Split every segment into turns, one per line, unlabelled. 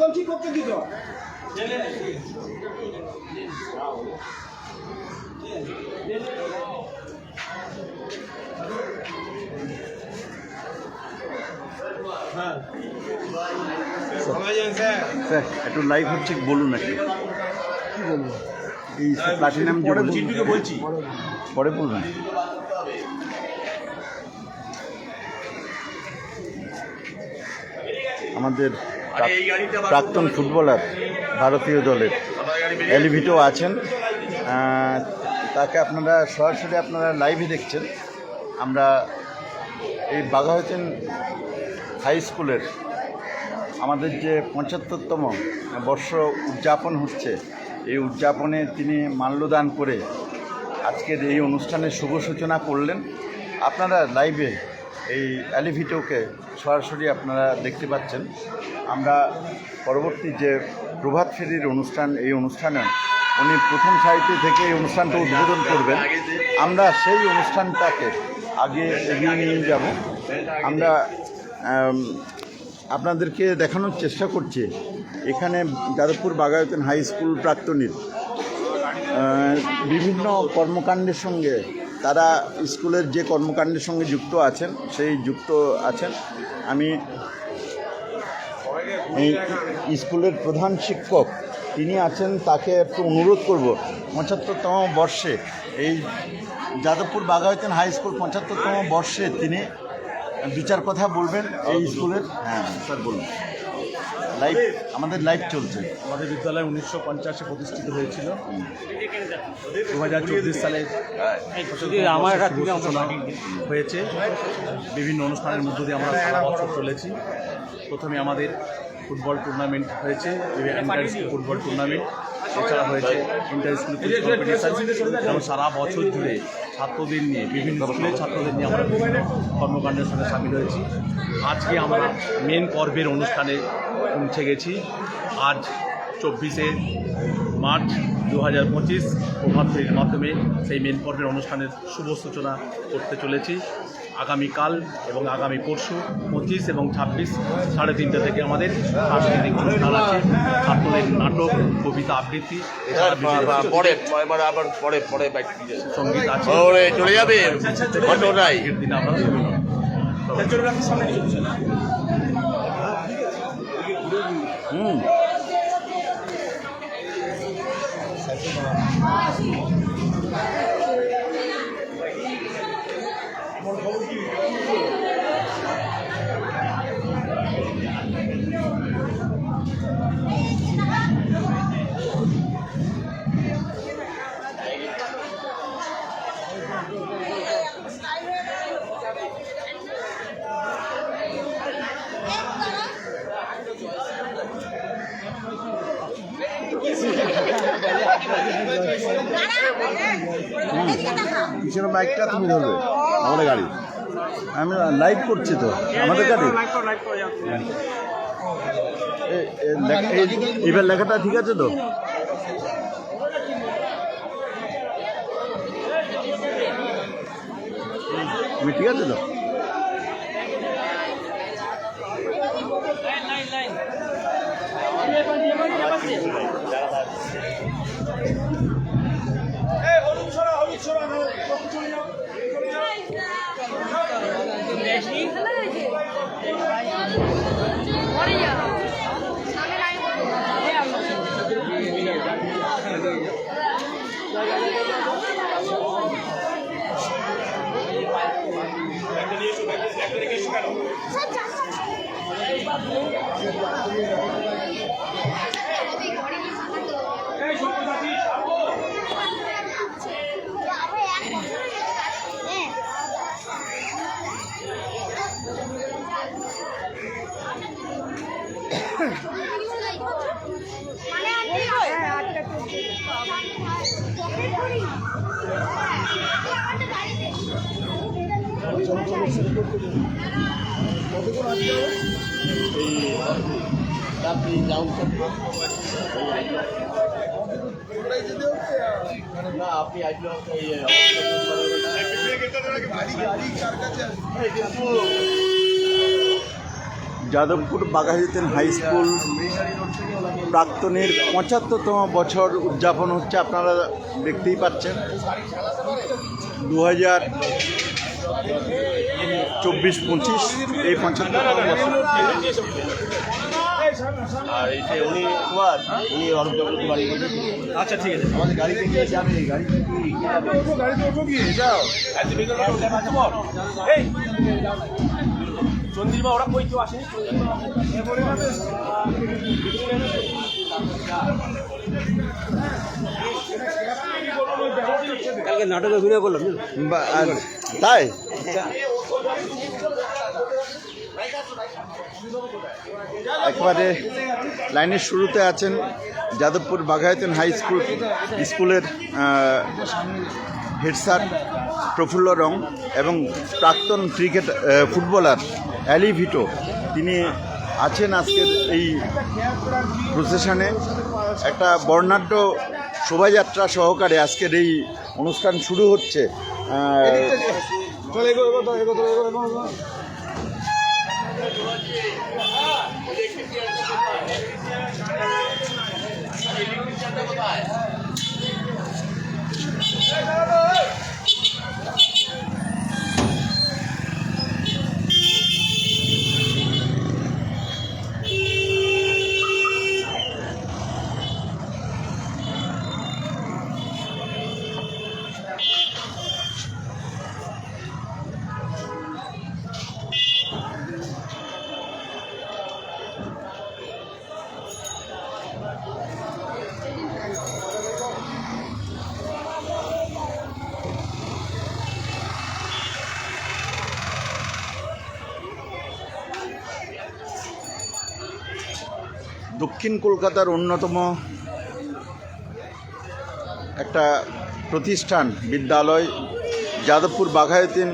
দল ঠিক করতে দিত।
স্যার একটু লাইভ হচ্ছে, বলুন একটু
কি বলবো?
এই প্লাটিনাম
বলছি
পরে বলবেন। আমাদের প্রাক্তন ফুটবলার ভারতীয় দলের এলিভিটো আছেন, তাকে আপনারা সরাসরি আপনারা লাইভে দেখছেন। আমরা এই বাঘাযতীন হাই স্কুলের আমাদের যে ৭৫তম বর্ষ উদযাপন হচ্ছে, এই উদযাপনে তিনি মাল্যদান করে আজকের এই অনুষ্ঠানের শুভ সূচনা করলেন। আপনারা লাইভে এই এলিভিটোকে সরাসরি আপনারা দেখতে পাচ্ছেন। আমরা পরবর্তী যে প্রভাত ফেরির অনুষ্ঠান, এই অনুষ্ঠানে উনি প্রথম সারিতে থেকে এই অনুষ্ঠানটা উদ্বোধন করবেন। আমরা সেই অনুষ্ঠানটাকে আগে এগিয়ে নিয়ে যাব। আমরা আপনাদেরকে দেখানোর চেষ্টা করছি এখানে যাদবপুর বাঘাযতীন হাই স্কুল প্রাক্তনীর বিভিন্ন কর্মকাণ্ডের সঙ্গে, তারা স্কুলের যে কর্মকাণ্ডের সঙ্গে যুক্ত আছেন আমি এই স্কুলের প্রধান শিক্ষক তিনি আছেন, তাকে একটু অনুরোধ করব ৭৫তম বর্ষে এই যাদবপুর বাঘাযতীন হাই স্কুল ৭৫তম বর্ষে তিনি বিচার কথা বলবেন এই স্কুলের। হ্যাঁ স্যার বলুন। লাইভ, আমাদের লাইভ চলছে।
আমাদের বিদ্যালয় ১৯৫০-এ প্রতিষ্ঠিত হয়েছিল। ২০২৪ সালে সূচনা হয়েছে। বিভিন্ন অনুষ্ঠানের মধ্য দিয়ে আমরা সারা বছর চলেছি। প্রথমে আমাদের ফুটবল টুর্নামেন্ট হয়েছে, ইন্টার স্কুল ফুটবল টুর্নামেন্ট, এছাড়া হয়েছে ইন্টার স্কুল কম্পিটিশন। এবং সারা বছর জুড়ে ছাত্রদের নিয়ে, বিভিন্ন স্কুলের ছাত্রদের নিয়ে আমরা বিভিন্ন কর্মকাণ্ডের সঙ্গে সামিল হয়েছি। আজকে আমরা মেন পর্বের অনুষ্ঠানে পৌঁছে গেছি। আজ ২৪শে মার্চ ২০২৫ প্রভাত ফেরির মাধ্যমে সেই মেন পর্বের অনুষ্ঠানের শুভ সূচনা করতে চলেছি। আগামীকাল এবং আগামী পরশু ২৫ এবং ২৬ ৩:30 থেকে আমাদের সাংস্কৃতিক অনুষ্ঠান আছে। ছাত্রদের নাটক, কবিতা আবৃত্তি, সঙ্গীত আছে। চলে যাবে দিনে আমরা
কিসের মাইকটা তুমি ধরবে? আমাদের গাড়ি, আমি লাইভ করছি তো আমাদের গাড়ি। এবার লেখাটা ঠিক আছে তো? তুমি ঠিক আছে তো? আপনি যাদবপুর বাঘাযতীন হাই স্কুল প্রাক্তনের 75তম বছর উদযাপন হচ্ছে। আপনারা দেখতেই পাচ্ছেন 2024-25 এই 75তম বছর।
আর এই যে উনি অরূপ চক্রবর্তী বাড়ি গেছে।
আচ্ছা ঠিক আছে।
আমাদের গাড়িতে গিয়ে যাবে, গাড়িতে গিয়ে যাও। এই চন্দ্রিমা ওরা কই কেউ আসেনি। কালকে নাটকে অভিনয় করলাম
তাই একবারে লাইনের শুরুতে আছেন যাদবপুর বাঘাযতীন হাই স্কুলের হেড স্যার প্রফুল্ল রং এবং প্রাক্তন ফুটবলার অ্যালি ভিটো। তিনি আছেন আজকের এই প্রসেশনে। একটা বর্ণাঢ্য শোভাযাত্রা সহকারে আজকের এই অনুষ্ঠান শুরু হচ্ছে। দক্ষিণ কলকাতার অন্যতম একটা প্রতিষ্ঠান বিদ্যালয় যাদবপুর বাঘাযতীন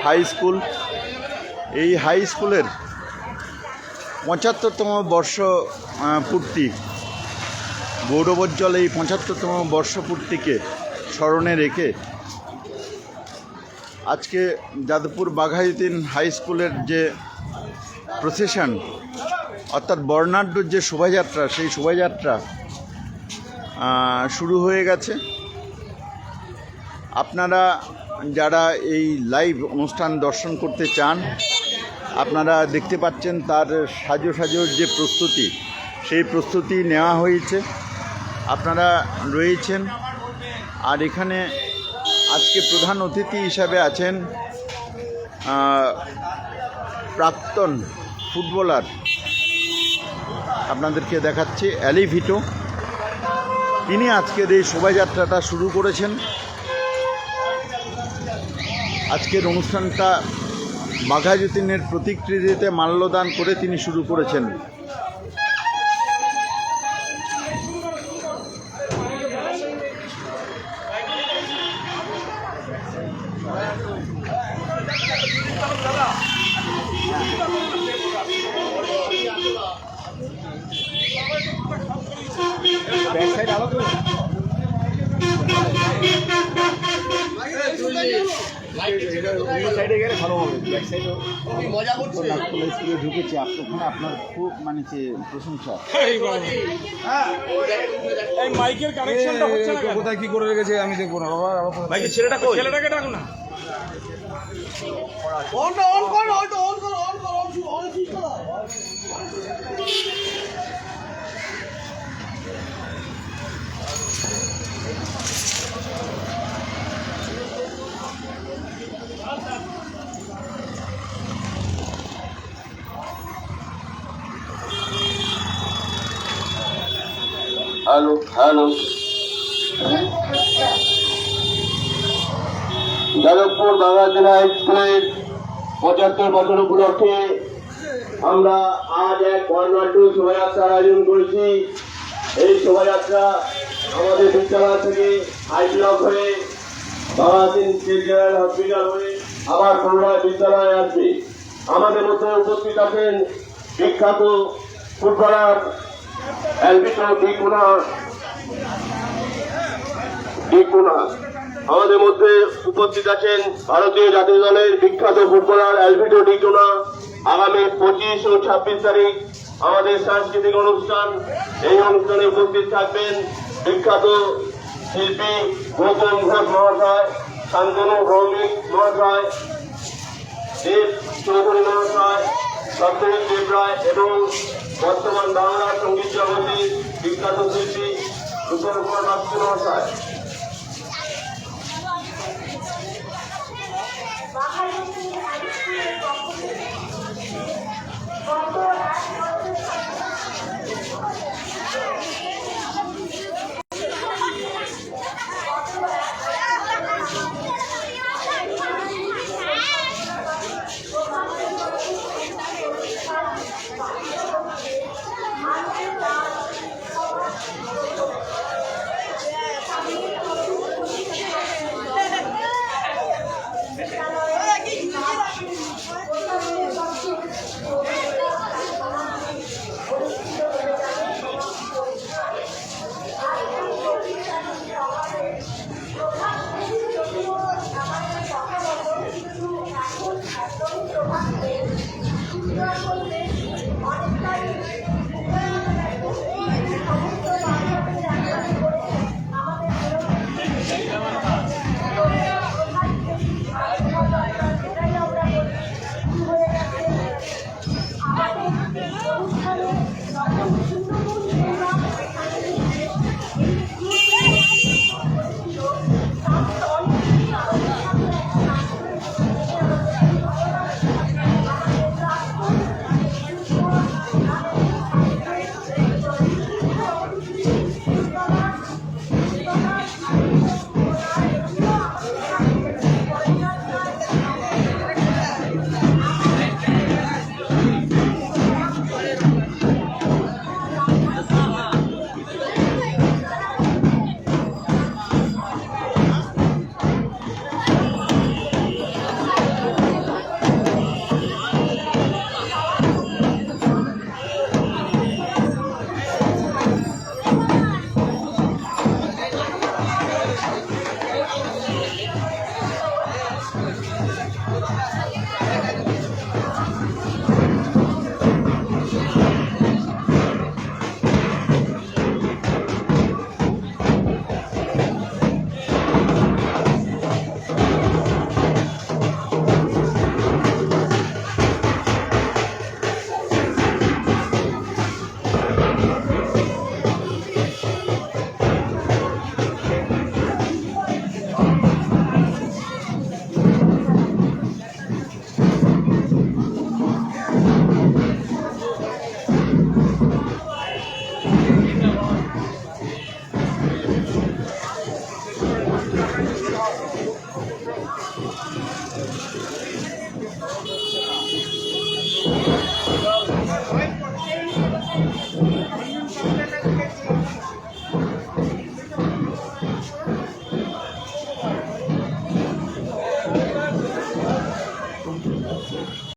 হাই স্কুল। এই হাই স্কুলের 75তম বর্ষ পূর্তি, গৌরবোজ্জ্বল এই 75তম বর্ষপূর্তিকে স্মরণে রেখে আজকে যাদবপুর বাঘাযতীন হাই স্কুলের যে প্রসেশন অর্থাৎ বর্ণাঢ্য যে শোভাযাত্রা, সেই শোভাযাত্রা শুরু হয়ে গেছে। আপনারা যারা এই লাইভ অনুষ্ঠান দর্শন করতে চান, আপনারা দেখতে পাচ্ছেন তার সাজোর যে প্রস্তুতি, সেই প্রস্তুতি নেওয়া হয়েছে। আপনারা রয়েছেন। আর এখানে আজকে প্রধান অতিথি হিসাবে আছেন প্রাক্তন ফুটবলার, আপনাদেরকে দেখাচ্ছি অ্যালি ভিটো। তিনি আজকের এই শোভাযাত্রাটা শুরু করেছেন। আজকের অনুষ্ঠানটা বাঘাযতীনের প্রতিকৃতিতে মাল্যদান করে তিনি শুরু করেছেন। ঢুকেছে ওখানে আপনার খুব মানে প্রশংসা।
মাইকের কানেকশনটা হচ্ছে না, কোথায় কি করে রেখেছে আমি দেখবো না বাবা। মাইকের ছেলেটাকে ডাকো না।
হ্যালো যাদবপুর বাঘাযতীন হাই স্কুলের 75 বছর উপলক্ষে আমরা আজ এক বর্ণাঢ্য শোভাযাত্রার আয়োজন করেছি। এই শোভাযাত্রা আমাদের বিদ্যালয় থেকে হাই ব্লক হয়ে বাঘাযতীন জেনারেল হসপিটাল হয়ে আবার পুনরায় বিদ্যালয়ে আসবে। আমাদের মধ্যে উপস্থিত আছেন বিখ্যাত ফুটবলার অ্যালভিটো ডিকুনা। আমাদের মধ্যে উপস্থিত আছেন ভারতীয় জাতীয় দলের বিখ্যাত ফুটবলার অ্যালভিটো ডিকুনা। আগামী 25 ও 26 তারিখ আমাদের সাংস্কৃতিক অনুষ্ঠান। এই অনুষ্ঠানে উপস্থিত থাকবেন বিখ্যাত শিল্পী গৌতম ঘোষ মহাশয়, শান্তনু ভৌমিক মহাশয়, দেব চৌধুরী মহাশয়, সত্যজিৎ দেব রায় এবং বর্তমান বাংলা সঙ্গীত জগতের বিখ্যাত শিল্পী রূপন কুমার বাস্তি মহাশয়।
অনেকটাই